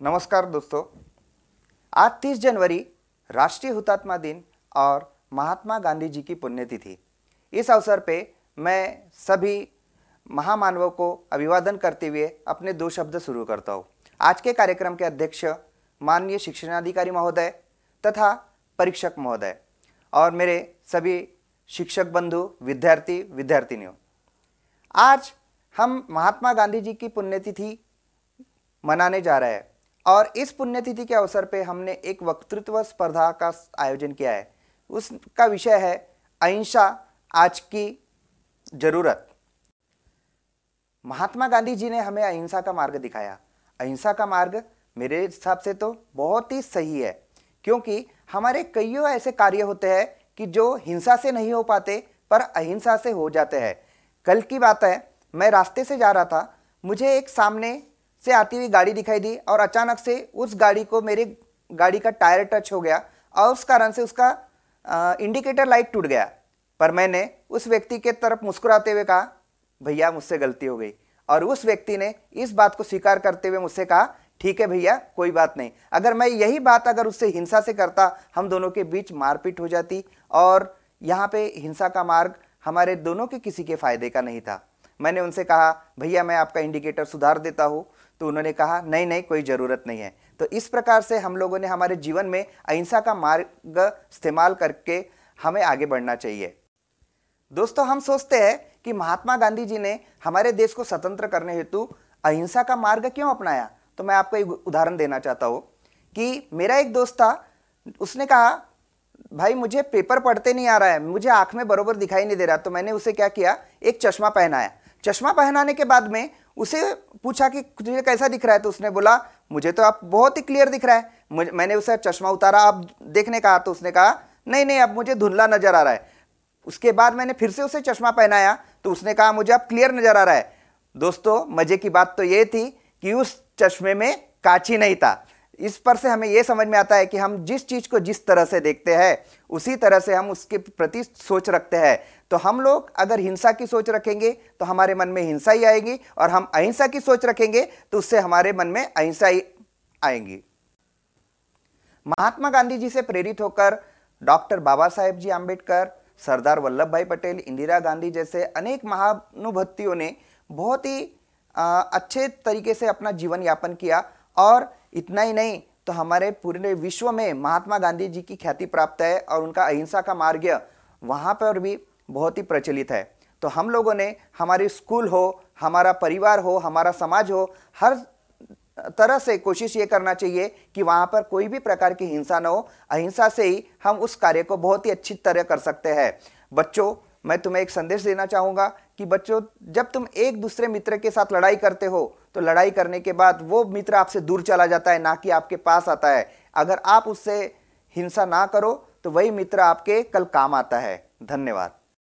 नमस्कार दोस्तों, आज 30 जनवरी राष्ट्रीय हुतात्मा दिन और महात्मा गांधी जी की पुण्यतिथि। इस अवसर पे मैं सभी महामानवों को अभिवादन करते हुए अपने दो शब्द शुरू करता हूँ। आज के कार्यक्रम के अध्यक्ष माननीय शिक्षणाधिकारी महोदय तथा परीक्षक महोदय और मेरे सभी शिक्षक बंधु, विद्यार्थी विद्यार्थिनियों, आज हम महात्मा गांधी जी की पुण्यतिथि मनाने जा रहे हैं और इस पुण्यतिथि के अवसर पे हमने एक वक्तृत्व स्पर्धा का आयोजन किया है। उसका विषय है अहिंसा आज की जरूरत। महात्मा गांधी जी ने हमें अहिंसा का मार्ग दिखाया। अहिंसा का मार्ग मेरे हिसाब से तो बहुत ही सही है, क्योंकि हमारे कईयों ऐसे कार्य होते हैं कि जो हिंसा से नहीं हो पाते पर अहिंसा से हो जाते हैं। कल की बात है, मैं रास्ते से जा रहा था, मुझे एक सामने से आती हुई गाड़ी दिखाई दी और अचानक से उस गाड़ी को मेरी गाड़ी का टायर टच हो गया और उस कारण से उसका इंडिकेटर लाइट टूट गया। पर मैंने उस व्यक्ति के तरफ मुस्कुराते हुए कहा, भैया मुझसे गलती हो गई। और उस व्यक्ति ने इस बात को स्वीकार करते हुए मुझसे कहा, ठीक है भैया, कोई बात नहीं। अगर मैं यही बात अगर उससे हिंसा से करता, हम दोनों के बीच मारपीट हो जाती और यहाँ पे हिंसा का मार्ग हमारे दोनों के किसी के फायदे का नहीं था। मैंने उनसे कहा, भैया मैं आपका इंडिकेटर सुधार देता हूँ। तो उन्होंने कहा, नहीं नहीं, कोई ज़रूरत नहीं है। तो इस प्रकार से हम लोगों ने हमारे जीवन में अहिंसा का मार्ग इस्तेमाल करके हमें आगे बढ़ना चाहिए। दोस्तों, हम सोचते हैं कि महात्मा गांधी जी ने हमारे देश को स्वतंत्र करने हेतु अहिंसा का मार्ग क्यों अपनाया। तो मैं आपको एक उदाहरण देना चाहता हूँ कि मेरा एक दोस्त था, उसने कहा, भाई मुझे पेपर पढ़ते नहीं आ रहा है, मुझे आँख में बरोबर दिखाई नहीं दे रहा। तो मैंने उसे क्या किया, एक चश्मा पहनाया। चश्मा पहनाने के बाद में उसे पूछा कि तुझे कैसा दिख रहा है। तो उसने बोला, मुझे तो आप बहुत ही क्लियर दिख रहा है। मैंने उसे चश्मा उतारा, आप देखने कहा, तो उसने कहा, नहीं नहीं, अब मुझे धुंधला नजर आ रहा है। उसके बाद मैंने फिर से उसे चश्मा पहनाया तो उसने कहा, मुझे अब क्लियर नजर आ रहा है। दोस्तों, मजे की बात तो ये थी कि उस चश्मे में कांच ही नहीं था। इस पर से हमें यह समझ में आता है कि हम जिस चीज को जिस तरह से देखते हैं उसी तरह से हम उसके प्रति सोच रखते हैं। तो हम लोग अगर हिंसा की सोच रखेंगे तो हमारे मन में हिंसा ही आएगी, और हम अहिंसा की सोच रखेंगे तो उससे हमारे मन में अहिंसा ही आएगी। महात्मा गांधी जी से प्रेरित होकर डॉक्टर बाबा साहेब जी आंबेडकर, सरदार वल्लभ भाई पटेल, इंदिरा गांधी जैसे अनेक महानुभूतियों ने बहुत ही अच्छे तरीके से अपना जीवन यापन किया। और इतना ही नहीं, तो हमारे पूरे विश्व में महात्मा गांधी जी की ख्याति प्राप्त है और उनका अहिंसा का मार्ग वहाँ पर भी बहुत ही प्रचलित है। तो हम लोगों ने, हमारे स्कूल हो, हमारा परिवार हो, हमारा समाज हो, हर तरह से कोशिश ये करना चाहिए कि वहाँ पर कोई भी प्रकार की हिंसा न हो। अहिंसा से ही हम उस कार्य को बहुत ही अच्छी तरह कर सकते हैं। बच्चों, मैं तुम्हें एक संदेश देना चाहूँगा कि बच्चों, जब तुम एक दूसरे मित्र के साथ लड़ाई करते हो तो लड़ाई करने के बाद वो मित्र आपसे दूर चला जाता है, ना कि आपके पास आता है। अगर आप उससे हिंसा ना करो तो वही मित्र आपके कल काम आता है। धन्यवाद।